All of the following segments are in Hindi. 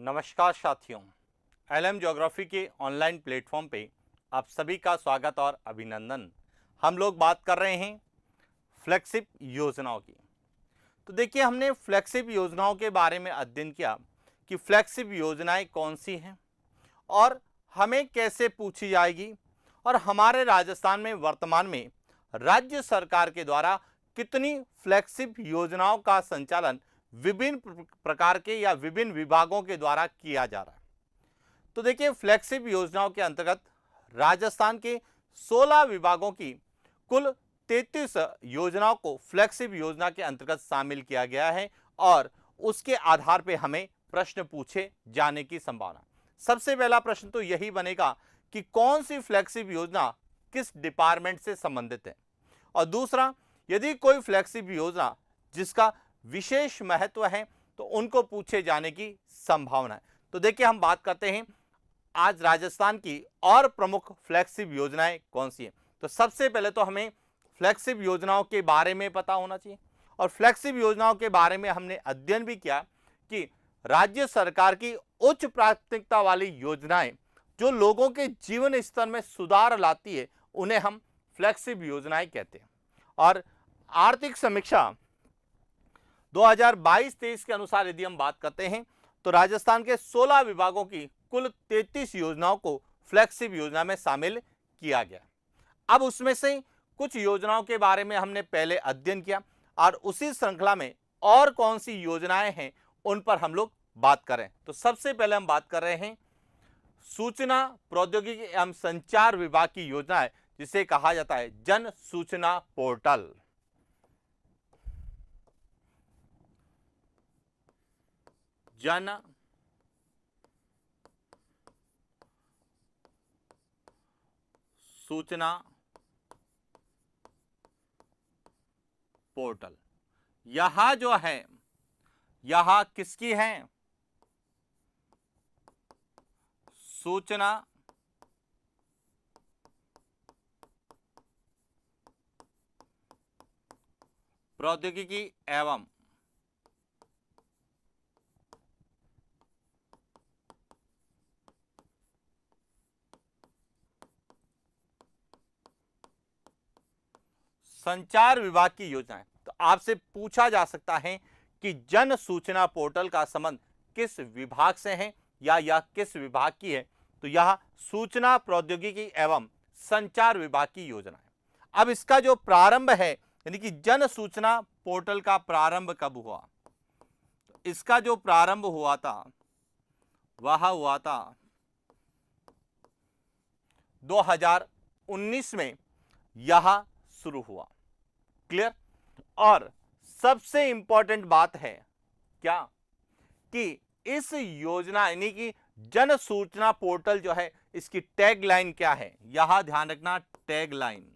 नमस्कार साथियों, एलएम ज्योग्राफी के ऑनलाइन प्लेटफॉर्म पे आप सभी का स्वागत और अभिनंदन। हम लोग बात कर रहे हैं फ्लैगशिप योजनाओं की। तो देखिए, हमने फ्लैगशिप योजनाओं के बारे में अध्ययन किया कि फ्लैगशिप योजनाएं कौन सी हैं और हमें कैसे पूछी जाएगी, और हमारे राजस्थान में वर्तमान में राज्य सरकार के द्वारा कितनी फ्लैगशिप योजनाओं का संचालन विभिन्न प्रकार के या विभिन्न विभागों के द्वारा किया जा रहा है। तो देखिए, फ्लैगशिप योजनाओं के अंतर्गत राजस्थान के 16 विभागों की कुल 33 योजनाओं को फ्लैगशिप योजना के अंतर्गत शामिल किया गया है और उसके आधार पर हमें प्रश्न पूछे जाने की संभावना। सबसे पहला प्रश्न तो यही बनेगा कि कौन सी फ्लैगशिप योजना किस डिपार्टमेंट से संबंधित है, और दूसरा, यदि कोई फ्लैगशिप योजना जिसका विशेष महत्व है तो उनको पूछे जाने की संभावना है। तो देखिए, हम बात करते हैं आज राजस्थान की और प्रमुख फ्लैगशिप योजनाएं कौन सी हैं। तो सबसे पहले तो हमें फ्लैगशिप योजनाओं के बारे में पता होना चाहिए, और फ्लैगशिप योजनाओं के बारे में हमने अध्ययन भी किया कि राज्य सरकार की उच्च प्राथमिकता वाली योजनाएं जो लोगों के जीवन स्तर में सुधार लाती है उन्हें हम फ्लैगशिप योजनाएं कहते हैं। और आर्थिक समीक्षा 2022-23 के अनुसार यदि हम बात करते हैं तो राजस्थान के 16 विभागों की कुल 33 योजनाओं को फ्लैगशिप योजना में शामिल किया गया। अब उसमें से कुछ योजनाओं के बारे में हमने पहले अध्ययन किया और उसी श्रृंखला में और कौन सी योजनाएं हैं उन पर हम लोग बात करें। तो सबसे पहले हम बात कर रहे हैं सूचना प्रौद्योगिकी एवं संचार विभाग की योजना है, जिसे कहा जाता है जन सूचना पोर्टल। जन सूचना पोर्टल, यहां जो है यहां किसकी है? सूचना प्रौद्योगिकी एवं संचार विभाग की योजना है। तो आपसे पूछा जा सकता है कि जन सूचना पोर्टल का संबंध किस विभाग से है या यह किस विभाग की है। तो यह सूचना प्रौद्योगिकी एवं संचार विभाग की योजना है। अब इसका जो प्रारंभ है, यानी कि जन सूचना पोर्टल का प्रारंभ कब हुआ? तो इसका जो प्रारंभ हुआ था वह हुआ था 2019 में यह शुरू हुआ। क्लियर? और सबसे इंपॉर्टेंट बात है क्या कि इस योजना यानी कि जन सूचना पोर्टल जो है इसकी टैग लाइन क्या है? यहां ध्यान रखना, टैग लाइन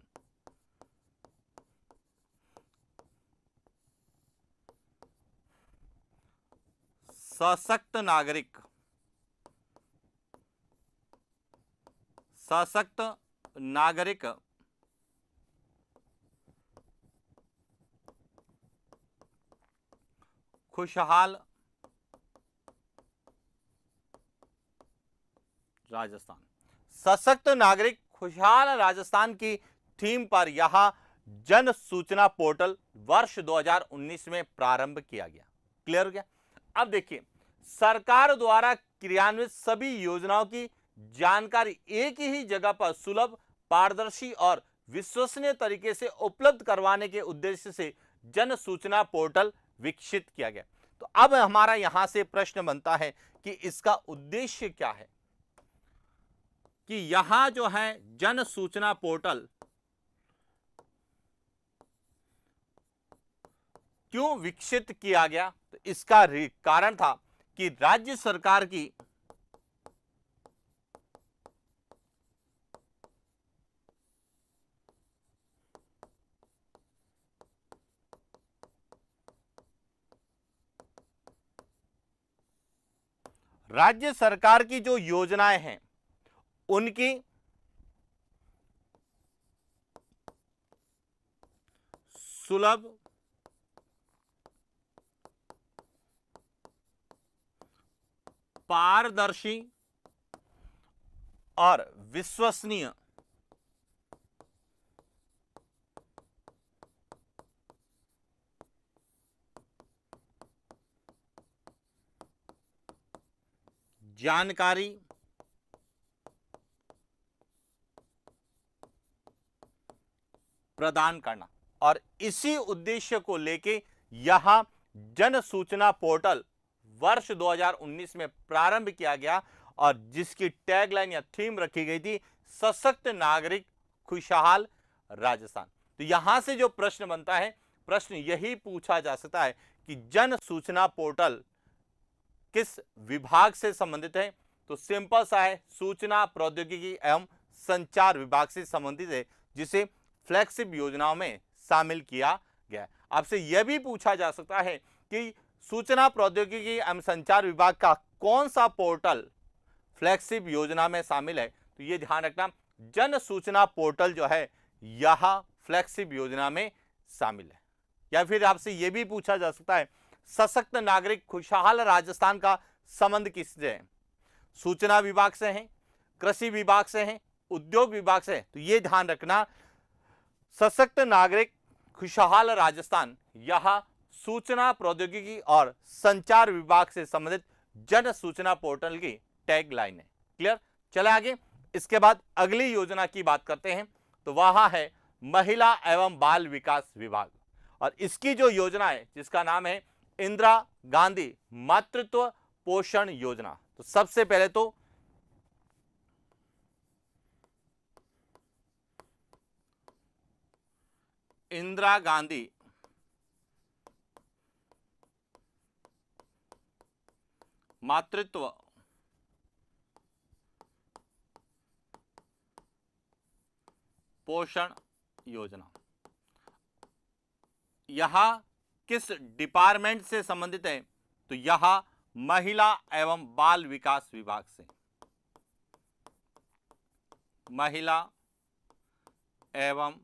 सशक्त नागरिक, सशक्त नागरिक खुशहाल राजस्थान। सशक्त नागरिक खुशहाल राजस्थान की थीम पर यह जन सूचना पोर्टल वर्ष 2019 में प्रारंभ किया गया। क्लियर हो गया? अब देखिए, सरकार द्वारा क्रियान्वित सभी योजनाओं की जानकारी एक ही जगह पर सुलभ, पारदर्शी और विश्वसनीय तरीके से उपलब्ध करवाने के उद्देश्य से जन सूचना पोर्टल विकसित किया गया। तो अब हमारा यहां से प्रश्न बनता है कि इसका उद्देश्य क्या है, कि यहां जो है जन सूचना पोर्टल क्यों विकसित किया गया? तो इसका कारण था कि राज्य सरकार की जो योजनाएं हैं उनकी सुलभ, पारदर्शी और विश्वसनीय जानकारी प्रदान करना। और इसी उद्देश्य को लेके यह जन सूचना पोर्टल वर्ष 2019 में प्रारंभ किया गया और जिसकी टैगलाइन या थीम रखी गई थी सशक्त नागरिक खुशहाल राजस्थान। तो यहां से जो प्रश्न बनता है, प्रश्न यही पूछा जा सकता है कि जन सूचना पोर्टल किस विभाग से संबंधित है। तो सिंपल सा है, सूचना प्रौद्योगिकी एवं संचार विभाग से संबंधित है, जिसे फ्लैगशिप योजनाओं में शामिल किया गया है। आपसे यह भी पूछा जा सकता है कि सूचना प्रौद्योगिकी एवं संचार विभाग का कौन सा पोर्टल फ्लैगशिप योजना में शामिल है। तो यह ध्यान रखना, जन सूचना पोर्टल जो है यह फ्लैगशिप योजना में शामिल है। या फिर आपसे यह भी पूछा जा सकता है, सशक्त नागरिक खुशहाल राजस्थान का संबंध किससे है। सूचना विभाग से है, कृषि विभाग से है, उद्योग विभाग से है। तो यह ध्यान रखना, सशक्त नागरिक खुशहाल राजस्थान यह सूचना प्रौद्योगिकी और संचार विभाग से संबंधित जन सूचना पोर्टल की टैग लाइन है। क्लियर, चले आगे। इसके बाद अगली योजना की बात करते हैं, तो वह है महिला एवं बाल विकास विभाग। और इसकी जो योजना है जिसका नाम है इंदिरा गांधी मातृत्व पोषण योजना। तो सबसे पहले तो इंदिरा गांधी मातृत्व पोषण योजना, यह किस डिपार्टमेंट से संबंधित है। तो यह महिला एवं बाल विकास विभाग से, महिला एवं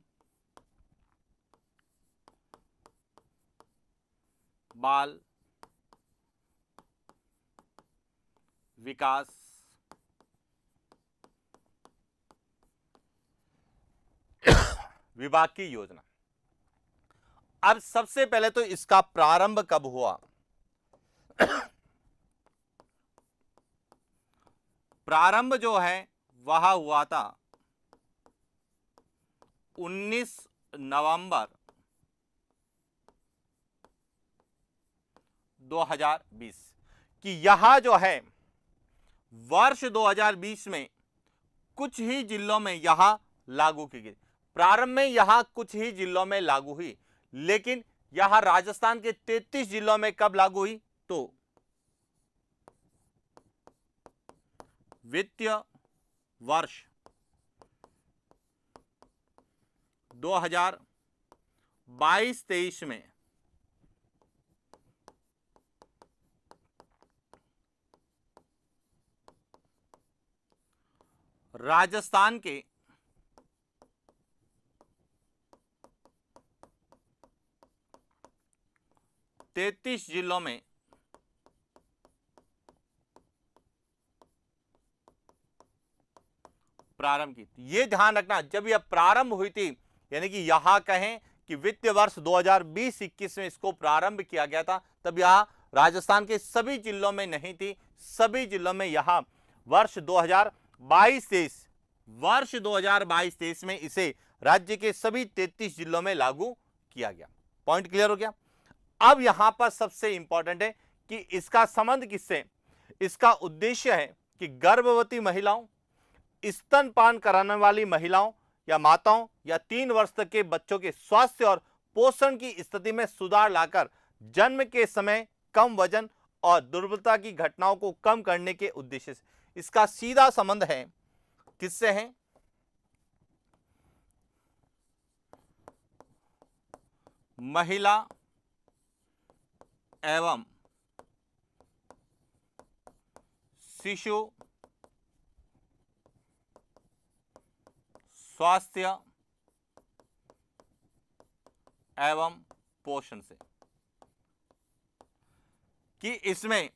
बाल विकास विभाग की योजना। अब सबसे पहले तो इसका प्रारंभ कब हुआ। प्रारंभ जो है वह हुआ था 19 नवंबर 2020 कि यह जो है वर्ष 2020 में कुछ ही जिलों में यह लागू की गई। प्रारंभ में यह कुछ ही जिलों में लागू हुई, लेकिन यह राजस्थान के 33 जिलों में कब लागू हुई। तो वित्तीय वर्ष 2022-23 में राजस्थान के 33 जिलों में प्रारंभ की। ये ध्यान रखना, जब यह प्रारंभ हुई थी, यानी कि यहां कहें कि वित्तीय वर्ष 2020-21 में इसको प्रारंभ किया गया था, तब यह राजस्थान के सभी जिलों में नहीं थी। सभी जिलों में यह वर्ष 2022-23 में इसे राज्य के सभी 33 जिलों में लागू किया गया। पॉइंट क्लियर हो गया। अब यहां पर सबसे इंपॉर्टेंट है कि इसका संबंध किससे। इसका उद्देश्य है कि गर्भवती महिलाओं, स्तनपान कराने वाली महिलाओं या माताओं या 3 वर्ष तक के बच्चों के स्वास्थ्य और पोषण की स्थिति में सुधार लाकर जन्म के समय कम वजन और दुर्बलता की घटनाओं को कम करने के उद्देश्य से। इसका सीधा संबंध है किससे है, महिला एवं शिशु स्वास्थ्य एवं पोषण से, कि इसमें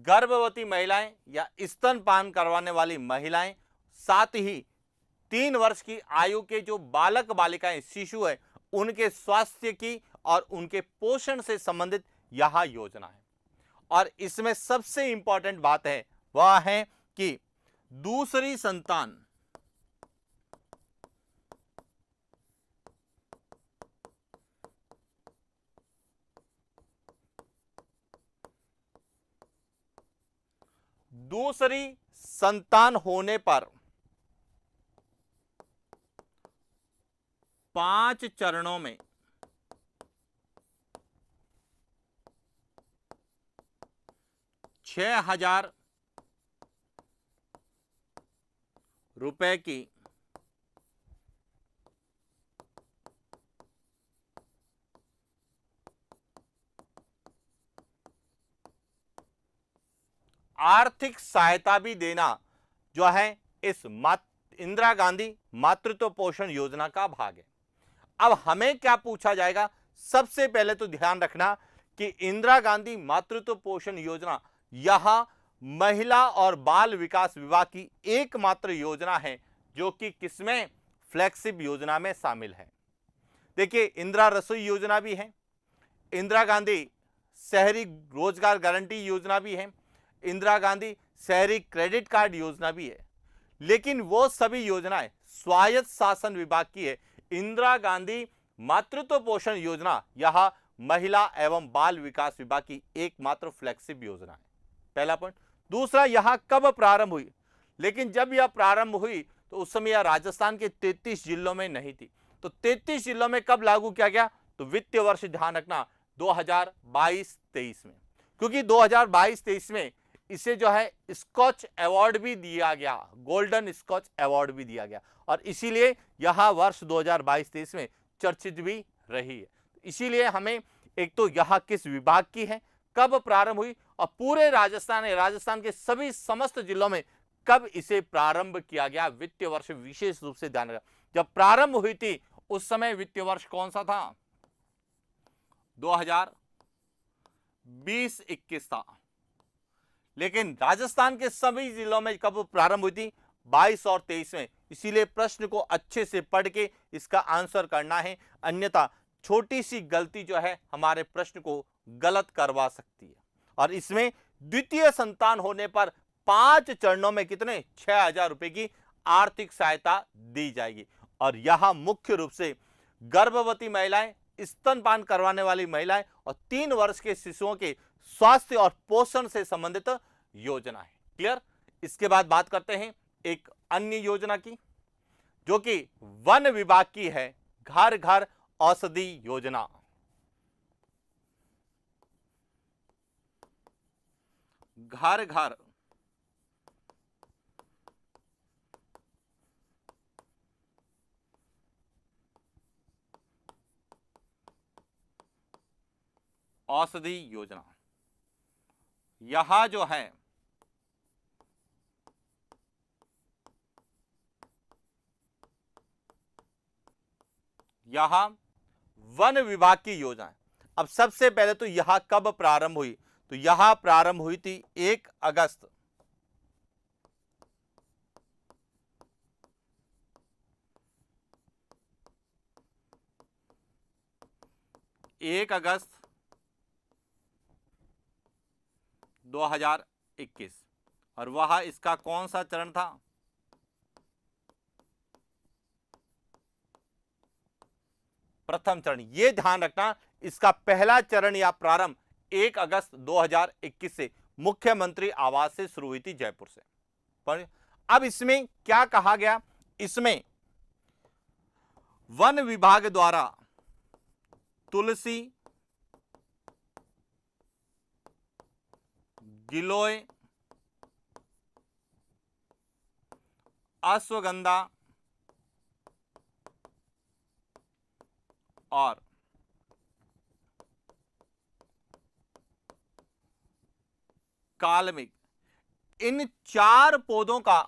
गर्भवती महिलाएं या स्तनपान करवाने वाली महिलाएं, साथ ही 3 वर्ष की आयु के जो बालक बालिकाएं शिशु है उनके स्वास्थ्य की और उनके पोषण से संबंधित यह योजना है। और इसमें सबसे इंपॉर्टेंट बात है वह है कि दूसरी संतान होने पर 5 चरणों में 6,000 रुपए की आर्थिक सहायता भी देना जो है इस इंदिरा गांधी मातृत्व पोषण योजना का भाग है। अब हमें क्या पूछा जाएगा, सबसे पहले तो ध्यान रखना कि इंदिरा गांधी मातृत्व पोषण योजना यह महिला और बाल विकास विभाग की एकमात्र योजना है जो कि किसमें, फ्लैगशिप योजना में शामिल है। देखिए, इंदिरा रसोई योजना भी है, इंदिरा गांधी शहरी रोजगार गारंटी योजना भी है, इंदिरा गांधी शहरी क्रेडिट कार्ड योजना भी है, लेकिन वो सभी योजनाएं स्वायत्त शासन विभाग की है। इंदिरा गांधी मातृत्व पोषण योजना यह महिला एवं बाल विकास विभाग की एकमात्र फ्लैगशिप योजना है, पहला पॉइंट। दूसरा, यह कब प्रारंभ हुई, लेकिन जब यह प्रारंभ हुई तो उस समय यह राजस्थान के 33 जिलों में नहीं थी। तो 33 जिलों में कब लागू किया गया, तो वित्तीय वर्ष ध्यान रखना 2022-23 में, क्योंकि 2022-23 में इसे जो है स्कॉच अवार्ड भी दिया गया, गोल्डन स्कॉच अवार्ड भी दिया गया, और इसीलिए यह वर्ष 2022-23 में चर्चित भी रही है। इसीलिए हमें एक तो यह किस विभाग की है, कब प्रारंभ हुई, और पूरे राजस्थान के सभी समस्त जिलों में कब इसे प्रारंभ किया गया, वित्तीय वर्ष विशेष रूप से ध्यान रखना। जब प्रारंभ हुई थी उस समय वित्तीय वर्ष कौन सा था, 2020-21 था, लेकिन राजस्थान के सभी जिलों में कब प्रारंभ हुई थी, 22 और 23 में। इसीलिए प्रश्न को अच्छे से पढ़ के इसका आंसर करना है, अन्यथा छोटी सी गलती जो है हमारे प्रश्न को गलत करवा सकती है। और इसमें द्वितीय संतान होने पर 5 चरणों में कितने, 6,000 रुपए की आर्थिक सहायता दी जाएगी। और यह मुख्य रूप से गर्भवती महिलाएं, स्तनपान करवाने वाली महिलाएं और 3 वर्ष के शिशुओं के स्वास्थ्य और पोषण से संबंधित योजना है। क्लियर। इसके बाद बात करते हैं एक अन्य योजना की, जो कि वन विभाग की है, घर घर औषधि योजना। घर घर औषधि योजना, यह जो है यह वन विभाग की योजना है। अब सबसे पहले तो यह कब प्रारंभ हुई, तो यह प्रारंभ हुई थी 1 अगस्त 2021, और वह इसका कौन सा चरण था, प्रथम चरण। यह ध्यान रखना, इसका पहला चरण या प्रारंभ 1 अगस्त 2021 से मुख्यमंत्री आवास से शुरू हुई थी, जयपुर से। पर अब इसमें क्या कहा गया, इसमें वन विभाग द्वारा तुलसी, गिलोय, अश्वगंधा और काल्मिक, इन 4 पौधों का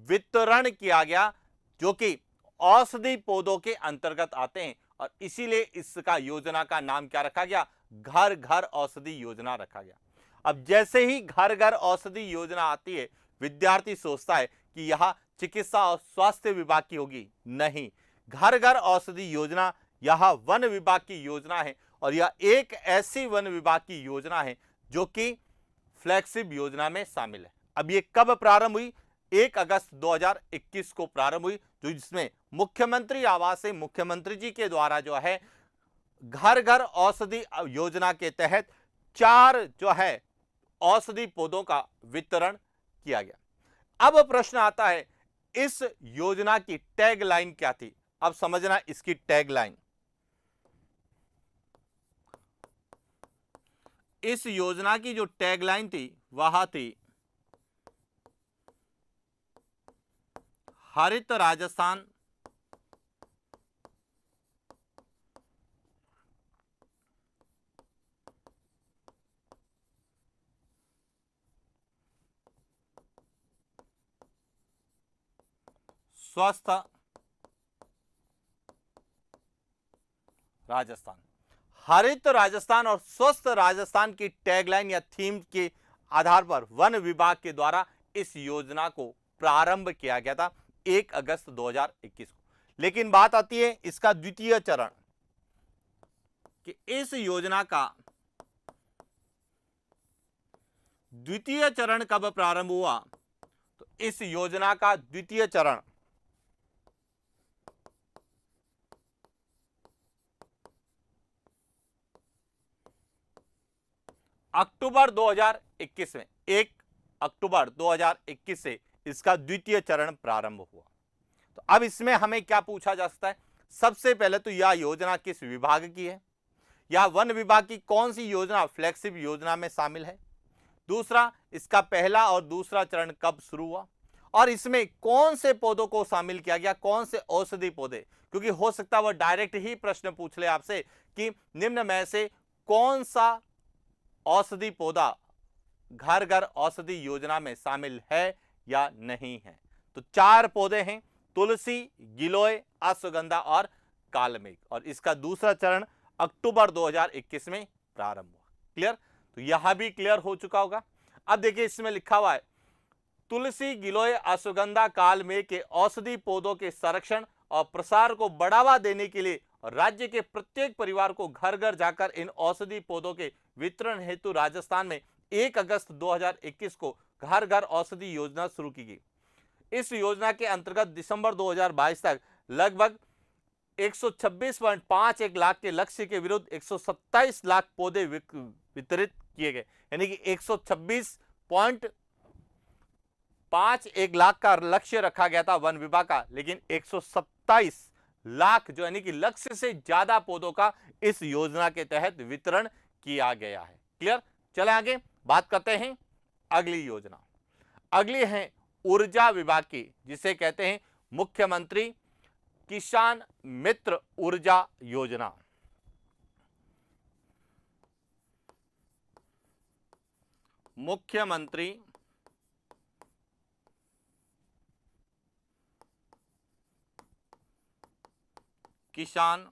वितरण किया गया, जो कि औषधि पौधों के अंतर्गत आते हैं, और इसीलिए इसका योजना का नाम क्या रखा गया, घर घर औषधि योजना रखा गया। अब जैसे ही घर घर औषधि योजना आती है, विद्यार्थी सोचता है कि यह चिकित्सा और स्वास्थ्य विभाग की होगी। नहीं, घर घर औषधि योजना यह वन विभाग की योजना है और यह एक ऐसी वन विभाग की योजना है जो कि फ्लैगशिप योजना में शामिल है। अब ये कब प्रारंभ हुई? 1 अगस्त 2021 को प्रारंभ हुई, जो जिसमें मुख्यमंत्री आवास से मुख्यमंत्री जी के द्वारा जो है घर घर औषधि योजना के तहत 4 जो है औषधि पौधों का वितरण किया गया। अब प्रश्न आता है, इस योजना की टैगलाइन क्या थी? अब समझना इसकी टैगलाइन। इस योजना की जो टैगलाइन थी वह थी हरित राजस्थान, स्वस्थ राजस्थान। हरित राजस्थान और स्वस्थ राजस्थान की टैगलाइन या थीम के आधार पर वन विभाग के द्वारा इस योजना को प्रारंभ किया गया था 1 अगस्त 2021 को। लेकिन बात आती है इसका द्वितीय चरण, कि इस योजना का द्वितीय चरण कब प्रारंभ हुआ? तो इस योजना का द्वितीय चरण अक्टूबर 2021 में, 1 अक्टूबर 2021 से इसका द्वितीय चरण प्रारंभ हुआ। तो अब इसमें हमें क्या पूछा जा सकता है? सबसे पहले तो यह योजना किस विभाग की है, या वन विभाग की कौन सी योजना फ्लैगशिप योजना में शामिल है। दूसरा, इसका पहला और दूसरा चरण कब शुरू हुआ, और इसमें कौन से पौधों को शामिल किया गया, कौन से औषधि पौधे। क्योंकि हो सकता है वह डायरेक्ट ही प्रश्न पूछ ले आपसे कि निम्न में से कौन सा औषधि पौधा घर घर औषधि योजना में शामिल है या नहीं है। तो 4 पौधे हैं, तुलसी, गिलोय, अश्वगंधा और कालमेघ, और इसका दूसरा चरण अक्टूबर 2021 में प्रारंभ हुआ। क्लियर? तो यह भी क्लियर हो चुका होगा। अब देखिए इसमें लिखा हुआ है, तुलसी, गिलोय, अश्वगंधा, कालमेघ के औषधि पौधों के संरक्षण और प्रसार को बढ़ावा देने के लिए राज्य के प्रत्येक परिवार को घर घर जाकर इन औषधि पौधों के वितरण हेतु राजस्थान में 1 अगस्त 2021 को घर घर औषधि योजना शुरू की गई। इस योजना के अंतर्गत दिसंबर 2022 तक लगभग 126.51 लाख के लक्ष्य के विरुद्ध 127 लाख पौधे वितरित किए गए। यानी कि 126.51 लाख का लक्ष्य रखा गया था वन विभाग का, लेकिन 127 लाख जो यानी कि लक्ष्य से ज्यादा पौधों का इस योजना के तहत वितरण किया गया है। क्लियर? चले आगे बात करते हैं अगली योजना। अगली है ऊर्जा विभाग की, जिसे कहते हैं मुख्यमंत्री किसान मित्र ऊर्जा योजना। मुख्यमंत्री किसान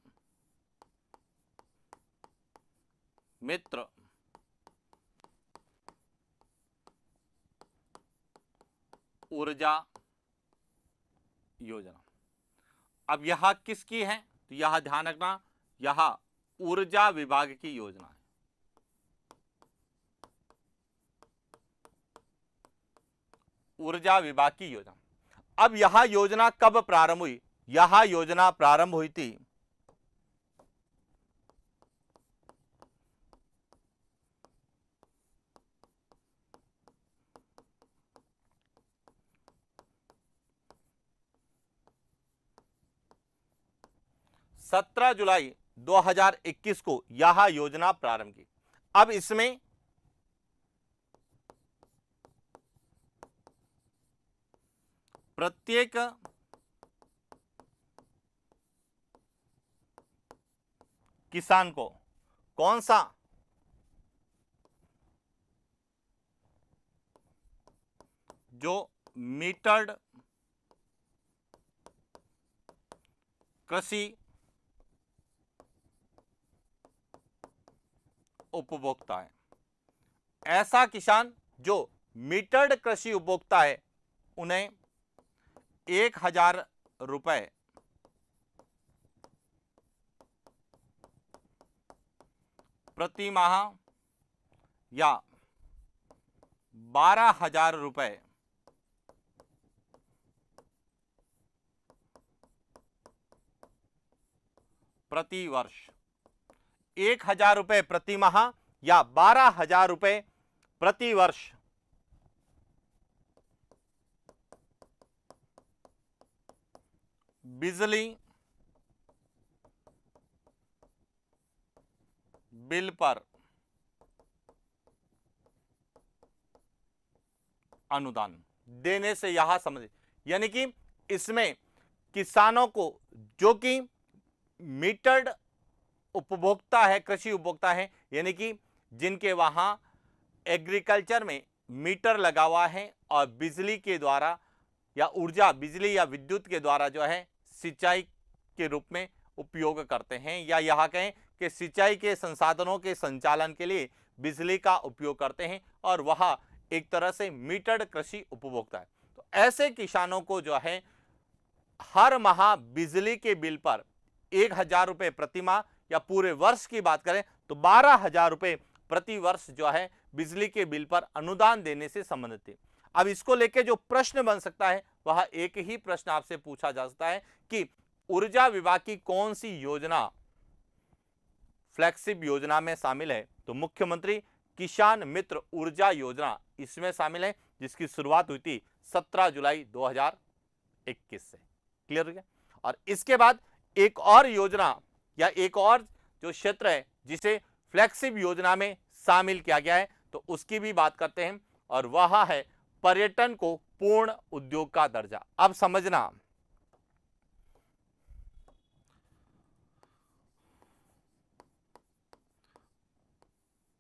मित्र ऊर्जा योजना। अब यह किसकी है? तो यह ध्यान रखना, यह ऊर्जा विभाग की योजना है। ऊर्जा विभाग की योजना। अब यह योजना कब प्रारंभ हुई? यह योजना प्रारंभ हुई थी 17 जुलाई 2021 को यह योजना प्रारंभ की। अब इसमें प्रत्येक किसान को कौन सा जो मीटर्ड कृषि उपभोक्ता है, ऐसा किसान जो मीटर्ड कृषि उपभोक्ता है उन्हें 1,000 रुपए प्रति माह या 12,000 रुपए प्रति वर्ष। 1,000 रुपए प्रति माह या 12,000 रुपए प्रति वर्ष बिजली बिल पर अनुदान देने से यह समझ, यानी कि इसमें किसानों को जो कि मीटर्ड उपभोक्ता है, कृषि उपभोक्ता है, यानी कि जिनके वहां एग्रीकल्चर में मीटर लगा हुआ है और बिजली के द्वारा या ऊर्जा, बिजली या विद्युत के द्वारा जो है सिंचाई के रूप में उपयोग करते हैं, या यह कहें कि सिंचाई के संसाधनों के संचालन के लिए बिजली का उपयोग करते हैं और वह एक तरह से मीटर्ड कृषि उपभोक्ता है। तो ऐसे किसानों को जो है हर माह बिजली के बिल पर 1,000 रुपए प्रति माह या पूरे वर्ष की बात करें तो 12,000 रुपए प्रति वर्ष जो है बिजली के बिल पर अनुदान देने से संबंधित है। अब इसको लेके जो प्रश्न बन सकता है वह एक ही प्रश्न आपसे पूछा जा सकता है कि ऊर्जा विभाग की कौन सी योजना फ्लैगशिप योजना में शामिल है। तो मुख्यमंत्री किसान मित्र ऊर्जा योजना इसमें शामिल है, जिसकी शुरुआत हुई थी 17 जुलाई 2021 से। क्लियर हो गया। और इसके बाद एक और योजना या एक और जो क्षेत्र है जिसे फ्लैगशिप योजना में शामिल किया गया है, तो उसकी भी बात करते हैं, और वह है पर्यटन को पूर्ण उद्योग का दर्जा। अब समझना,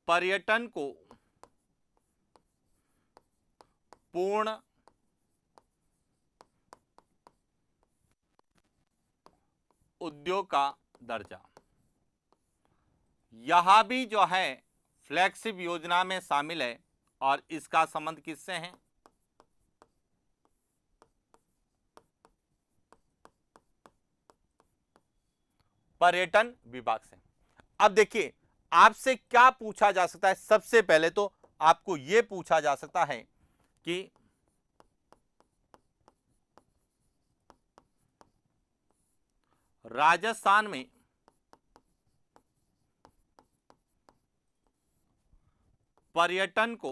पर्यटन को पूर्ण उद्योग का दर्जा, यह भी जो है फ्लैगशिप योजना में शामिल है, और इसका संबंध किससे है? पर्यटन विभाग से। अब देखिए आपसे क्या पूछा जा सकता है। सबसे पहले तो आपको यह पूछा जा सकता है कि राजस्थान में पर्यटन को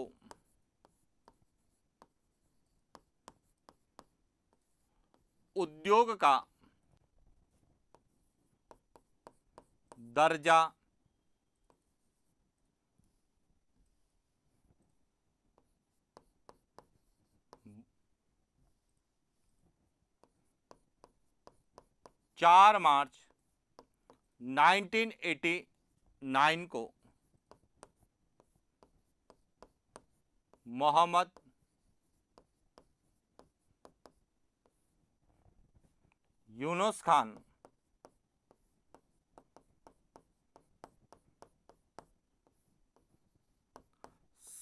उद्योग का दर्जा चार मार्च 1989 को मोहम्मद यूनुस खान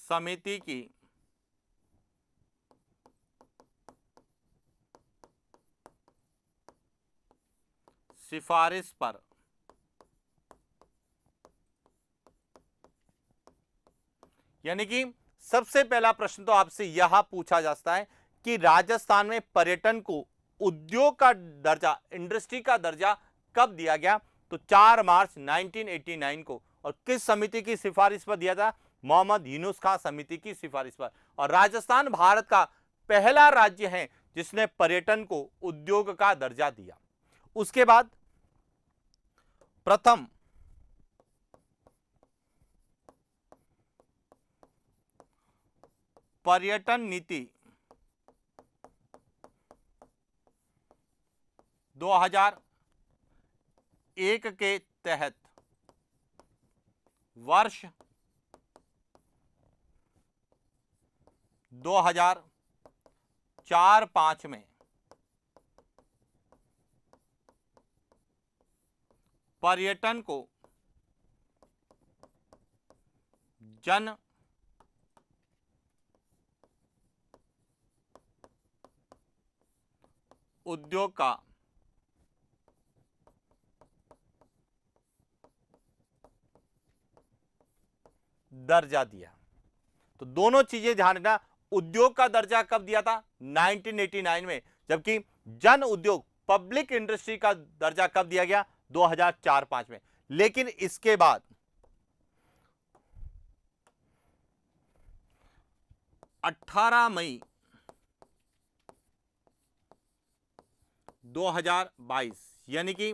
समिति की सिफारिश पर यानी कि सबसे पहला प्रश्न तो आपसे यह पूछा जा सकता है कि राजस्थान में पर्यटन को उद्योग का दर्जा, इंडस्ट्री का दर्जा कब दिया गया? तो 4 मार्च 1989 को। और किस समिति की सिफारिश पर दिया था? मोहम्मद यूनुस खान समिति की सिफारिश पर। और राजस्थान भारत का पहला राज्य है जिसने पर्यटन को उद्योग का दर्जा दिया। उसके बाद प्रथम पर्यटन नीति 2001 के तहत वर्ष 2004-05 में पर्यटन को जन उद्योग का दर्जा दिया। तो दोनों चीजें ध्यान रखना, उद्योग का दर्जा कब दिया था? 1989 में, जबकि जन उद्योग पब्लिक इंडस्ट्री का दर्जा कब दिया गया? 2004-5 में। लेकिन इसके बाद 18 मई 2022 यानी कि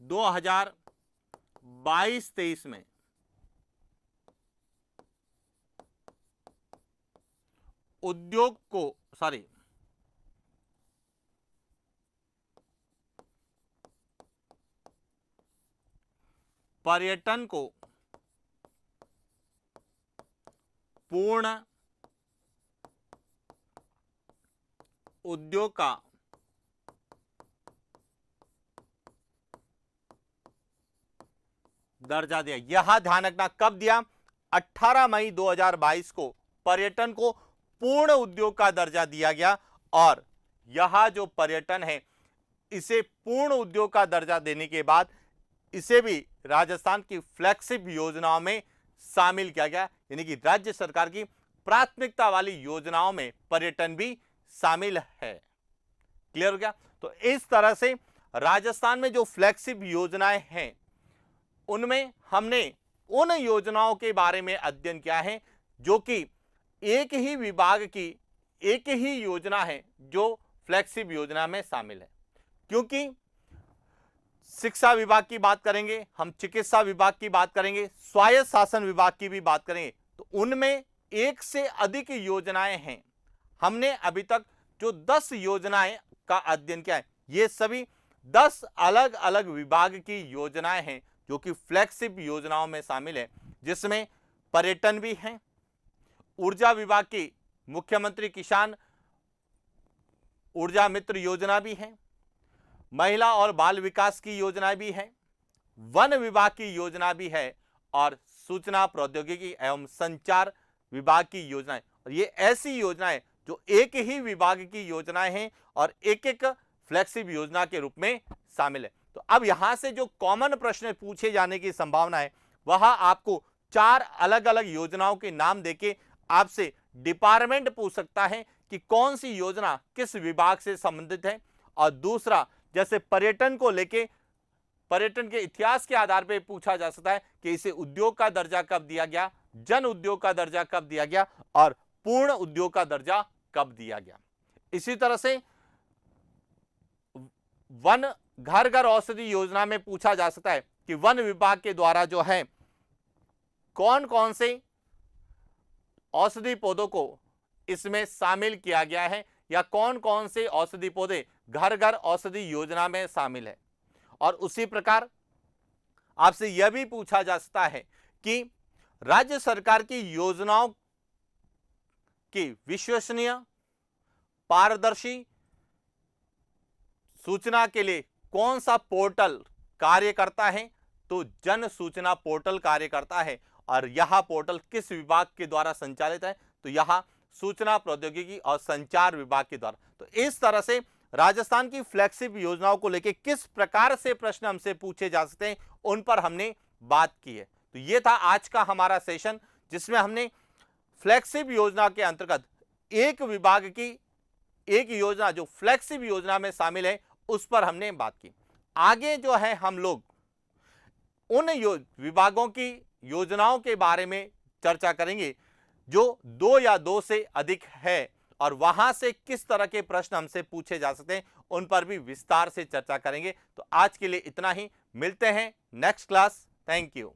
2022-23 में उद्योग को पर्यटन को पूर्ण उद्योग का दर्जा दिया। यहां ध्यान रखना, कब दिया? 18 मई 2022 को पर्यटन को पूर्ण उद्योग का दर्जा दिया गया। और यह जो पर्यटन है, इसे पूर्ण उद्योग का दर्जा देने के बाद इसे भी राजस्थान की फ्लैगशिप योजनाओं में शामिल किया गया, यानी कि राज्य सरकार की प्राथमिकता वाली योजनाओं में पर्यटन भी शामिल है। क्लियर हो गया? तो इस तरह से राजस्थान में जो फ्लैगशिप योजनाएं हैं, उनमें हमने उन योजनाओं के बारे में अध्ययन किया है जो कि एक ही विभाग की एक ही योजना है जो फ्लैगशिप योजना में शामिल है। क्योंकि शिक्षा विभाग की बात करेंगे, हम चिकित्सा विभाग की बात करेंगे, स्वायत्त शासन विभाग की भी बात करेंगे, तो उनमें एक से अधिक योजनाएं हैं। हमने अभी तक जो 10 योजनाएं का अध्ययन किया है, ये सभी 10 अलग अलग विभाग की योजनाएं हैं जो कि फ्लैगशिप योजनाओं में शामिल है, जिसमें पर्यटन भी है, ऊर्जा विभाग की मुख्यमंत्री किसान ऊर्जा मित्र योजना भी है, महिला और बाल विकास की योजना भी है, वन विभाग की योजना भी है और सूचना प्रौद्योगिकी एवं संचार विभाग की योजनाएं। और ये ऐसी योजनाएं जो एक ही विभाग की योजनाएं हैं और एक एक फ्लैगशिप योजना के रूप में शामिल है। तो अब यहां से जो कॉमन प्रश्न पूछे जाने की संभावना है, वह आपको 4 अलग अलग योजनाओं के नाम देके आपसे डिपार्टमेंट पूछ सकता है कि कौन सी योजना किस विभाग से संबंधित है। और दूसरा, जैसे पर्यटन को लेके पर्यटन के इतिहास के आधार पर पूछा जा सकता है कि इसे उद्योग का दर्जा कब दिया गया, जन उद्योग का दर्जा कब दिया गया और पूर्ण उद्योग का दर्जा कब दिया गया। इसी तरह से वन घर घर औषधि योजना में पूछा जा सकता है कि वन विभाग के द्वारा जो है कौन कौन से औषधि पौधों को इसमें शामिल किया गया है या कौन कौन से औषधि पौधे घर घर औषधि योजना में शामिल है। और उसी प्रकार आपसे यह भी पूछा जा सकता है कि राज्य सरकार की योजनाओं की विश्वसनीय, पारदर्शी सूचना के लिए कौन सा पोर्टल कार्य करता है, तो जन सूचना पोर्टल कार्य करता है। और यह पोर्टल किस विभाग के द्वारा संचालित है, तो यह सूचना प्रौद्योगिकी और संचार विभाग के द्वारा। तो इस तरह से राजस्थान की फ्लैगशिप योजनाओं को लेकर किस प्रकार से प्रश्न हमसे पूछे जा सकते हैं, उन पर हमने बात की है। तो ये था आज का हमारा सेशन, जिसमें हमने फ्लैगशिप योजना के अंतर्गत एक विभाग की एक योजना जो फ्लैगशिप योजना में शामिल है, उस पर हमने बात की। आगे जो है हम लोग उन विभागों की योजनाओं के बारे में चर्चा करेंगे जो 2 या 2 से अधिक है और वहां से किस तरह के प्रश्न हमसे पूछे जा सकते हैं, उन पर भी विस्तार से चर्चा करेंगे। तो आज के लिए इतना ही, मिलते हैं नेक्स्ट क्लास। Thank you.